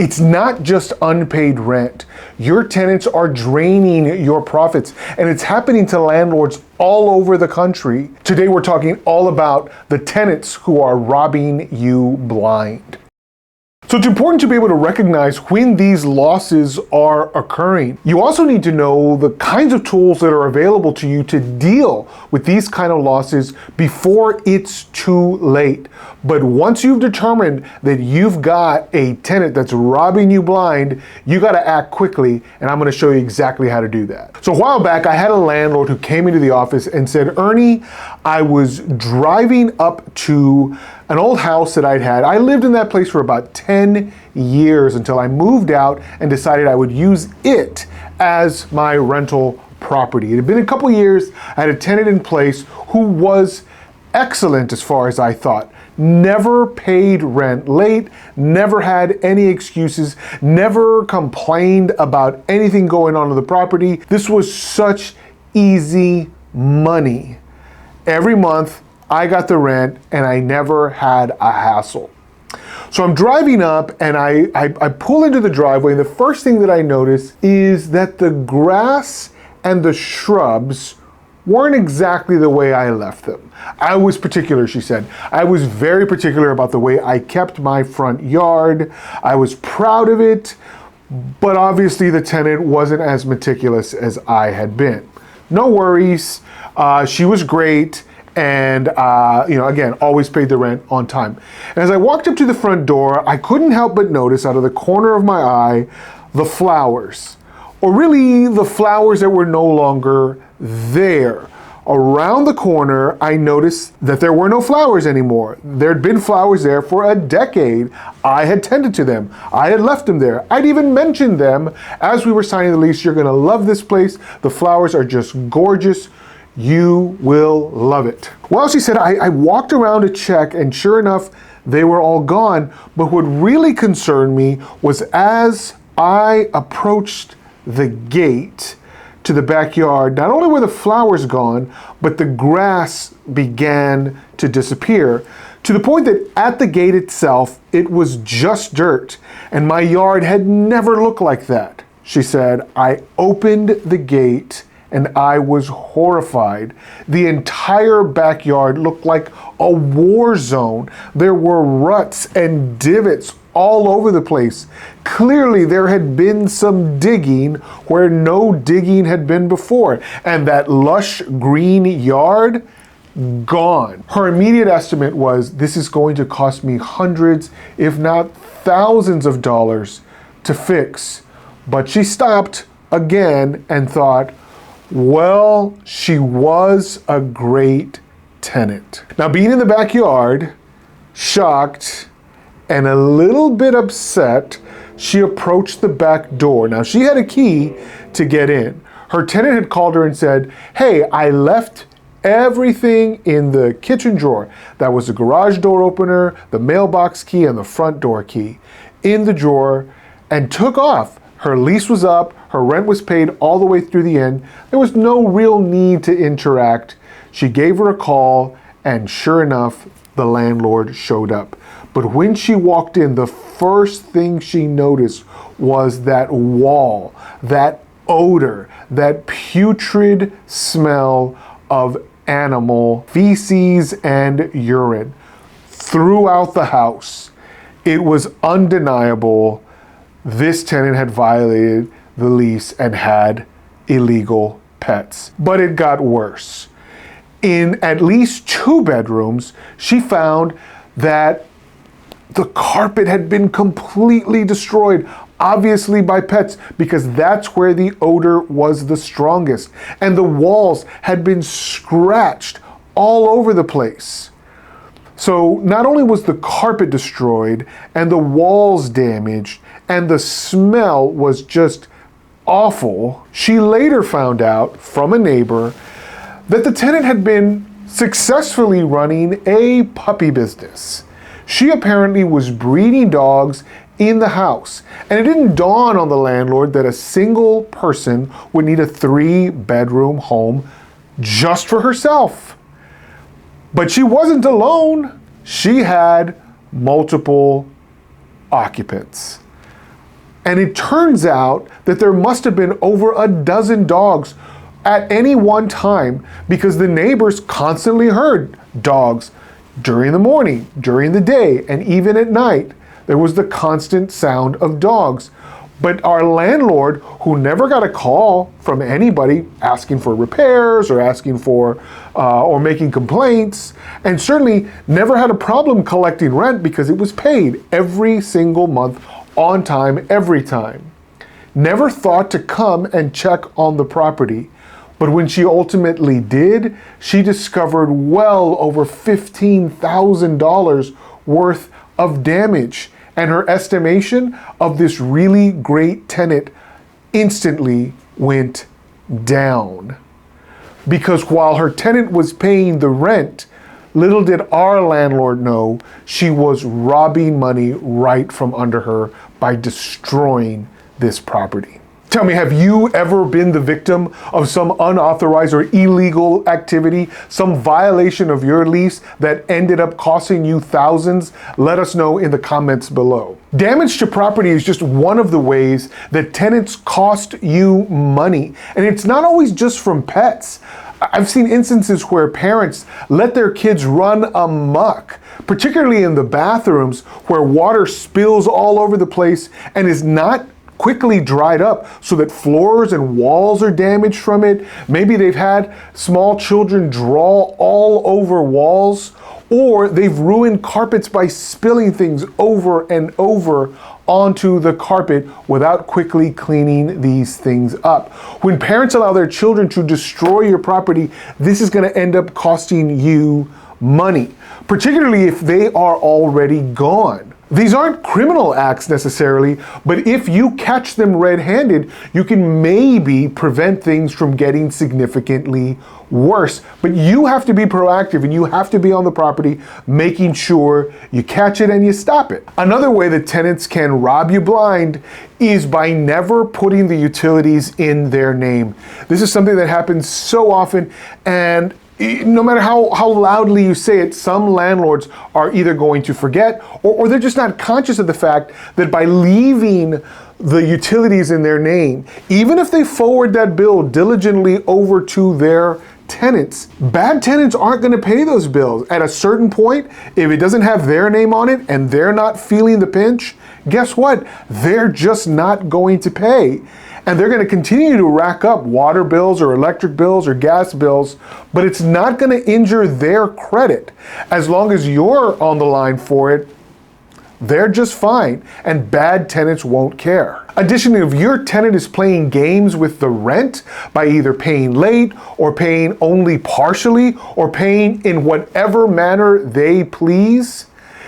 It's not just unpaid rent. Your tenants are draining your profits, and it's happening to landlords all over the country. Today we're talking all about the tenants who are robbing you blind. So it's important to be able to recognize when these losses are occurring. You also need to know the kinds of tools that are available to you to deal with these kind of losses before it's too late. But once you've determined that you've got a tenant that's robbing you blind, you got to act quickly, and I'm going to show you exactly how to do that. So a while back, I had a landlord who came into the office and said, Ernie, I was driving up to an old house that I'd had. I lived in that place for about 10 years until I moved out and decided I would use it as my rental property. It had been a couple years. I had a tenant in place who was excellent as far as I thought. Never paid rent late, never had any excuses, never complained about anything going on in the property. This was such easy money. Every month, I got the rent and I never had a hassle. So I'm driving up and I pull into the driveway, and the first thing that I notice is that the grass and the shrubs weren't exactly the way I left them. I was particular, she said. I was very particular about the way I kept my front yard. I was proud of it, but obviously the tenant wasn't as meticulous as I had been. No worries, she was great. And, again, always paid the rent on time. And as I walked up to the front door, I couldn't help but notice out of the corner of my eye, the flowers, or really the flowers that were no longer there. Around the corner, I noticed that there were no flowers anymore. There'd been flowers there for a decade. I had tended to them. I had left them there. I'd even mentioned them as we were signing the lease. You're gonna love this place. The flowers are just gorgeous. You will love it. Well, she said, I walked around to check, and sure enough, they were all gone. But what really concerned me was as I approached the gate to the backyard, not only were the flowers gone, but the grass began to disappear, to the point that at the gate itself, it was just dirt, and my yard had never looked like that. She said, I opened the gate and I was horrified. The entire backyard looked like a war zone. There were ruts and divots all over the place. Clearly there had been some digging where no digging had been before. And that lush green yard, gone. Her immediate estimate was, this is going to cost me hundreds, if not thousands of dollars to fix. But she stopped again and thought, well, she was a great tenant. Now, being in the backyard, shocked and a little bit upset, she approached the back door. Now, she had a key to get in. Her tenant had called her and said, hey, I left everything in the kitchen drawer. That was the garage door opener, the mailbox key, and the front door key in the drawer, and took off. Her lease was up, her rent was paid all the way through the end. There was no real need to interact. She gave her a call, and sure enough, the landlord showed up. But when she walked in, the first thing she noticed was that wall, that odor, that putrid smell of animal feces and urine throughout the house. It was undeniable. This tenant had violated the lease and had illegal pets. But it got worse. In at least 2 bedrooms, she found that the carpet had been completely destroyed, obviously by pets, because that's where the odor was the strongest. And the walls had been scratched all over the place. So not only was the carpet destroyed and the walls damaged and the smell was just awful, she later found out from a neighbor that the tenant had been successfully running a puppy business. She apparently was breeding dogs in the house, and it didn't dawn on the landlord that a single person would need a 3-bedroom home just for herself. But she wasn't alone. She had multiple occupants. And it turns out that there must have been over a dozen dogs at any one time, because the neighbors constantly heard dogs during the morning, during the day, and even at night. There was the constant sound of dogs. But our landlord, who never got a call from anybody asking for repairs or asking for or making complaints, and certainly never had a problem collecting rent because it was paid every single month on time, every time, never thought to come and check on the property. But when she ultimately did, she discovered well over $15,000 worth of damage. And her estimation of this really great tenant instantly went down. Because while her tenant was paying the rent, little did our landlord know she was robbing money right from under her by destroying this property. Tell me, have you ever been the victim of some unauthorized or illegal activity, some violation of your lease that ended up costing you thousands? Let us know in the comments below. Damage to property is just one of the ways that tenants cost you money. And it's not always just from pets. I've seen instances where parents let their kids run amok, particularly in the bathrooms, where water spills all over the place and is not quickly dried up, so that floors and walls are damaged from it. Maybe they've had small children draw all over walls, or they've ruined carpets by spilling things over and over onto the carpet without quickly cleaning these things up. When parents allow their children to destroy your property, this is going to end up costing you money, particularly if they are already gone. These aren't criminal acts necessarily, but if you catch them red-handed, you can maybe prevent things from getting significantly worse. But you have to be proactive, and you have to be on the property making sure you catch it and you stop it. Another way that tenants can rob you blind is by never putting the utilities in their name. This is something that happens so often, and no matter how loudly you say it, some landlords are either going to forget or they're just not conscious of the fact that by leaving the utilities in their name, even if they forward that bill diligently over to their tenants, bad tenants aren't going to pay those bills. At a certain point, if it doesn't have their name on it and they're not feeling the pinch, guess what? They're just not going to pay. And they're going to continue to rack up water bills or electric bills or gas bills, but it's not going to injure their credit. As long as you're on the line for it, they're just fine, and bad tenants won't care. Additionally, if your tenant is playing games with the rent by either paying late or paying only partially or paying in whatever manner they please,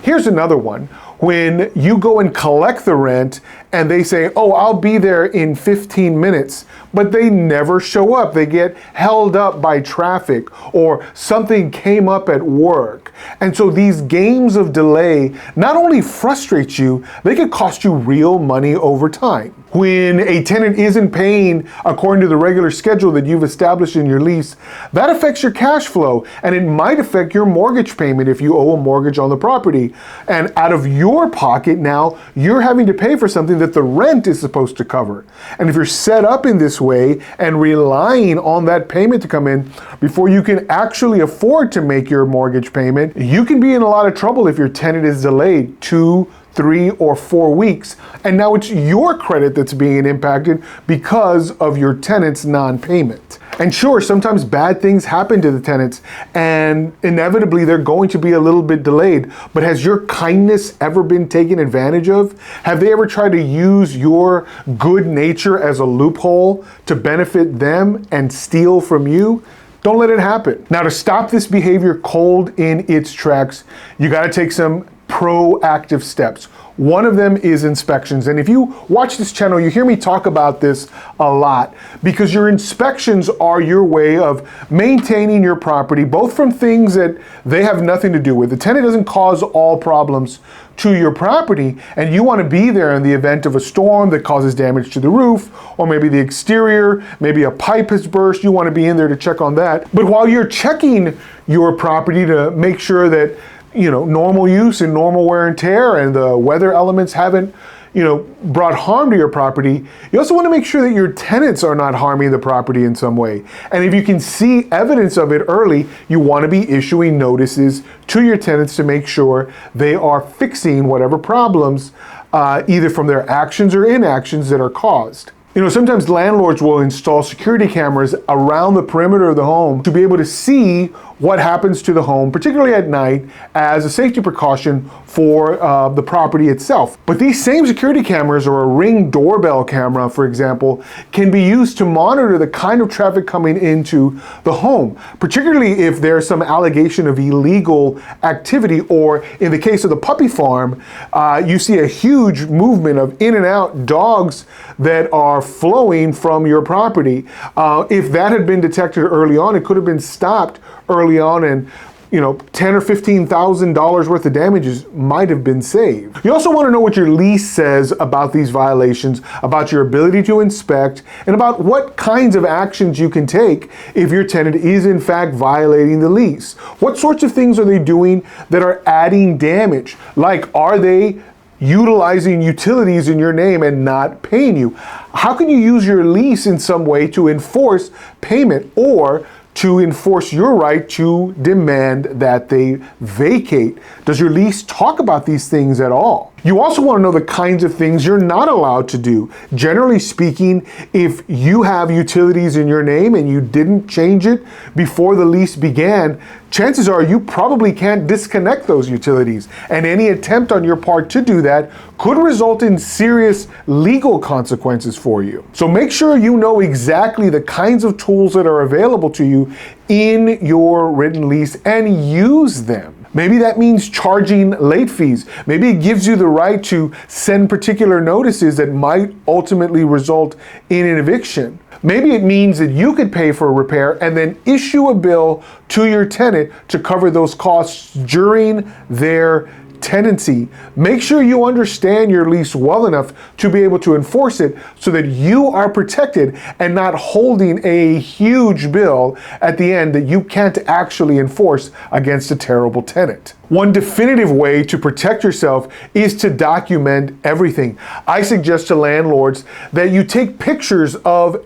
here's another one. When you go and collect the rent and they say, oh, I'll be there in 15 minutes, but they never show up. They get held up by traffic or something came up at work. And so these games of delay not only frustrate you, they could cost you real money over time. When a tenant isn't paying according to the regular schedule that you've established in your lease, that affects your cash flow, and it might affect your mortgage payment if you owe a mortgage on the property. And out of your pocket now, you're having to pay for something that the rent is supposed to cover. And if you're set up in this way and relying on that payment to come in before you can actually afford to make your mortgage payment, you can be in a lot of trouble if your tenant is delayed 2, 3, or 4 weeks. And now it's your credit that's being impacted because of your tenant's non-payment. And sure, sometimes bad things happen to the tenants and inevitably they're going to be a little bit delayed. But has your kindness ever been taken advantage of? Have they ever tried to use your good nature as a loophole to benefit them and steal from you? Don't let it happen. Now, to stop this behavior cold in its tracks, you got to take some proactive steps. One of them is inspections. And if you watch this channel, you hear me talk about this a lot because your inspections are your way of maintaining your property, both from things that they have nothing to do with. The tenant doesn't cause all problems to your property, and you want to be there in the event of a storm that causes damage to the roof, or maybe the exterior, maybe a pipe has burst. You want to be in there to check on that. But while you're checking your property to make sure that normal use and normal wear and tear and the weather elements haven't, brought harm to your property, you also want to make sure that your tenants are not harming the property in some way. And if you can see evidence of it early, you want to be issuing notices to your tenants to make sure they are fixing whatever problems, either from their actions or inactions that are caused. Sometimes landlords will install security cameras around the perimeter of the home to be able to see what happens to the home, particularly at night, as a safety precaution for the property itself. But these same security cameras, or a Ring doorbell camera, for example, can be used to monitor the kind of traffic coming into the home, particularly if there's some allegation of illegal activity, or in the case of the puppy farm, you see a huge movement of in and out dogs that are flowing from your property. If that had been detected early on, it could have been stopped early on, and $10,000 or $15,000 worth of damages might have been saved. You also want to know what your lease says about these violations, about your ability to inspect, and about what kinds of actions you can take if your tenant is in fact violating the lease. What sorts of things are they doing that are adding damage? Like, are they utilizing utilities in your name and not paying you? How can you use your lease in some way to enforce payment, or to enforce your right to demand that they vacate? Does your lease talk about these things at all? You also want to know the kinds of things you're not allowed to do. Generally speaking, if you have utilities in your name and you didn't change it before the lease began, chances are you probably can't disconnect those utilities, and any attempt on your part to do that could result in serious legal consequences for you. So make sure you know exactly the kinds of tools that are available to you in your written lease and use them. Maybe that means charging late fees. Maybe it gives you the right to send particular notices that might ultimately result in an eviction. Maybe it means that you could pay for a repair and then issue a bill to your tenant to cover those costs during their tenancy. Make sure you understand your lease well enough to be able to enforce it so that you are protected and not holding a huge bill at the end that you can't actually enforce against a terrible tenant. One definitive way to protect yourself is to document everything. I suggest to landlords that you take pictures of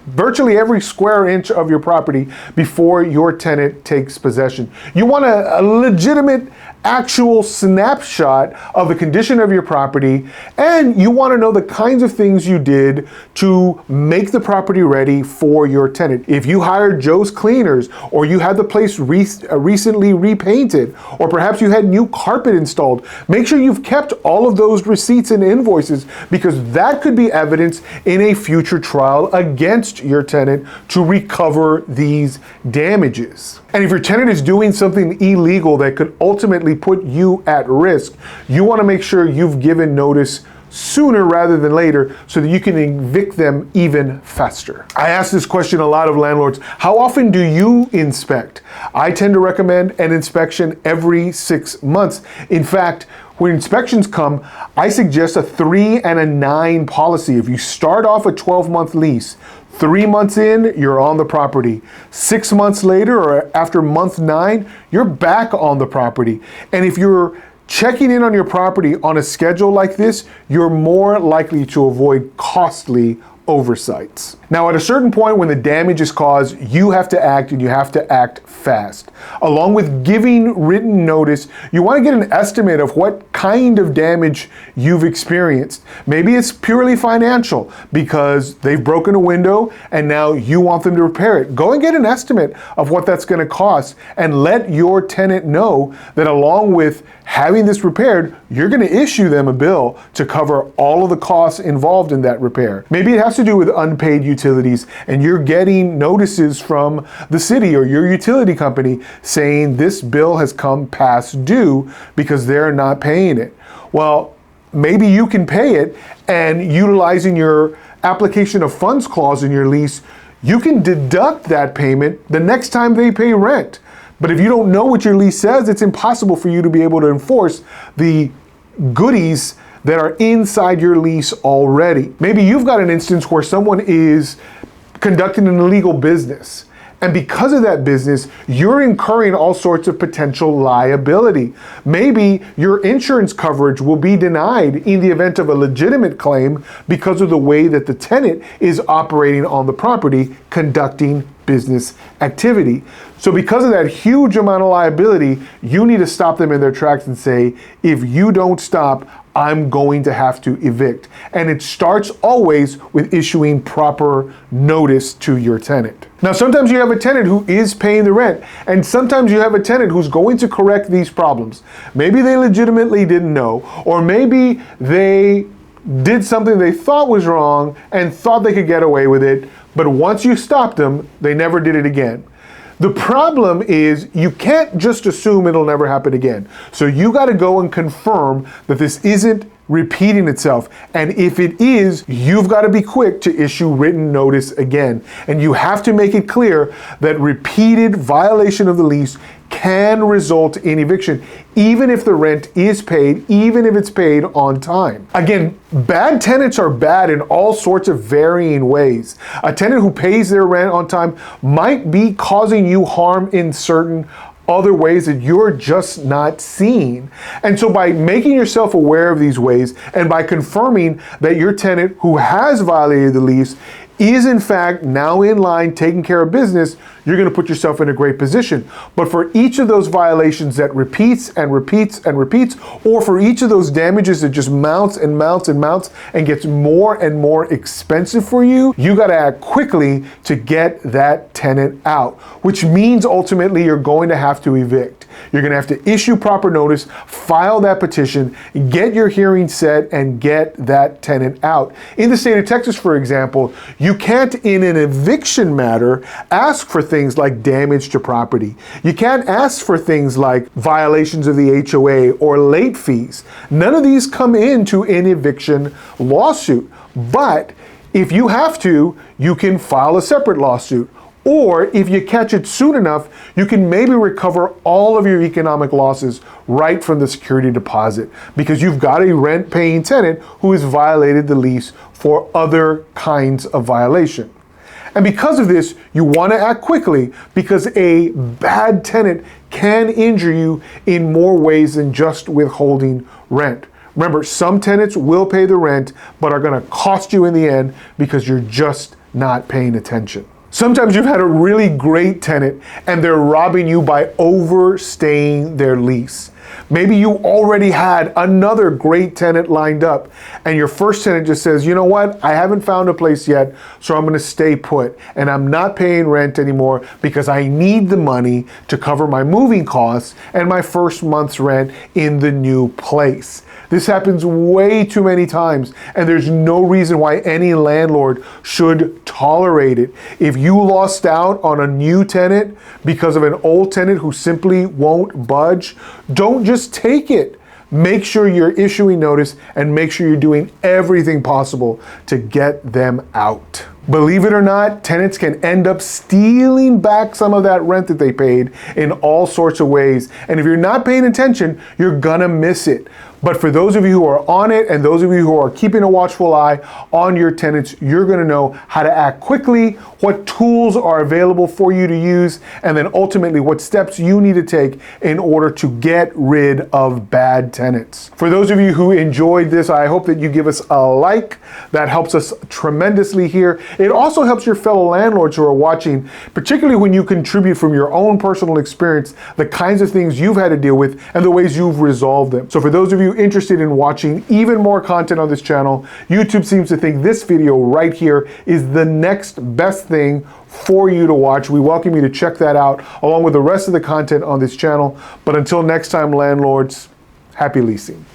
virtually every square inch of your property before your tenant takes possession. You want a legitimate, actual snapshot of the condition of your property, and you want to know the kinds of things you did to make the property ready for your tenant. If you hired Joe's Cleaners, or you had the place recently repainted, or perhaps you had new carpet installed, make sure you've kept all of those receipts and invoices, because that could be evidence in a future trial against your tenant to recover these damages. And if your tenant is doing something illegal that could ultimately put you at risk, you want to make sure you've given notice sooner rather than later so that you can evict them even faster. I ask this question a lot of landlords: how often do you inspect? I tend to recommend an inspection every 6 months. In fact, when inspections come, I suggest a 3 and a 9 policy. If you start off a 12-month lease, 3 months in, you're on the property. 6 months later, or after month 9, you're back on the property. And if you're checking in on your property on a schedule like this, you're more likely to avoid costly oversights. Now, at a certain point when the damage is caused, you have to act, and you have to act fast. Along with giving written notice, you want to get an estimate of what kind of damage you've experienced. Maybe it's purely financial because they've broken a window and now you want them to repair it. Go and get an estimate of what that's going to cost, and let your tenant know that along with having this repaired, you're going to issue them a bill to cover all of the costs involved in that repair. Maybe it has to do with unpaid utilities, and you're getting notices from the city or your utility company saying this bill has come past due because they're not paying it. Well, maybe you can pay it, and utilizing your application of funds clause in your lease, you can deduct that payment the next time they pay rent. But if you don't know what your lease says, it's impossible for you to be able to enforce the goodies that are inside your lease already. Maybe you've got an instance where someone is conducting an illegal business And because of that business, you're incurring all sorts of potential liability. Maybe your insurance coverage will be denied in the event of a legitimate claim because of the way that the tenant is operating on the property, conducting business activity. So because of that huge amount of liability, you need to stop them in their tracks and say, if you don't stop, I'm going to have to evict. And it starts always with issuing proper notice to your tenant. Now, sometimes you have a tenant who is paying the rent, and sometimes you have a tenant who's going to correct these problems. Maybe they legitimately didn't know, or maybe they did something they thought was wrong and thought they could get away with it, but once you stopped them, they never did it again. The problem is you can't just assume it'll never happen again. So you got to go and confirm that this isn't repeating itself. And if it is, you've got to be quick to issue written notice again. And you have to make it clear that repeated violation of the lease can result in eviction, even if the rent is paid, even if it's paid on time. Again, bad tenants are bad in all sorts of varying ways. A tenant who pays their rent on time might be causing you harm in certain other ways that you're just not seeing. And so by making yourself aware of these ways and by confirming that your tenant who has violated the lease is in fact now in line taking care of business, you're going to put yourself in a great position. But for each of those violations that repeats and repeats and repeats, or for each of those damages that just mounts and mounts and mounts and gets more and more expensive for you, you got to act quickly to get that tenant out, which means ultimately you're going to have to evict. You're going to have to issue proper notice, file that petition, get your hearing set, and get that tenant out. In the state of Texas, for example, you can't, in an eviction matter, ask for things like damage to property. You can't ask for things like violations of the HOA or late fees. None of these come into an eviction lawsuit. But if you have to, you can file a separate lawsuit. Or if you catch it soon enough, you can maybe recover all of your economic losses right from the security deposit, because you've got a rent-paying tenant who has violated the lease for other kinds of violation. And because of this, you want to act quickly, because a bad tenant can injure you in more ways than just withholding rent. Remember, some tenants will pay the rent, but are going to cost you in the end because you're just not paying attention. Sometimes you've had a really great tenant and they're robbing you by overstaying their lease. Maybe you already had another great tenant lined up and your first tenant just says, you know what, I haven't found a place yet, so I'm going to stay put and I'm not paying rent anymore because I need the money to cover my moving costs and my first month's rent in the new place. This happens way too many times, and there's no reason why any landlord should tolerate it. If you lost out on a new tenant because of an old tenant who simply won't budge, don't just take it. Make sure you're issuing notice and make sure you're doing everything possible to get them out. Believe it or not, tenants can end up stealing back some of that rent that they paid in all sorts of ways. And if you're not paying attention, you're gonna miss it. But for those of you who are on it and those of you who are keeping a watchful eye on your tenants, you're gonna know how to act quickly, what tools are available for you to use, and then ultimately what steps you need to take in order to get rid of bad tenants. For those of you who enjoyed this, I hope that you give us a like. That helps us tremendously here. It also helps your fellow landlords who are watching, particularly when you contribute from your own personal experience, the kinds of things you've had to deal with and the ways you've resolved them. So for those of you interested in watching even more content on this channel, YouTube seems to think this video right here is the next best thing for you to watch. We welcome you to check that out along with the rest of the content on this channel. But until next time, landlords, happy leasing.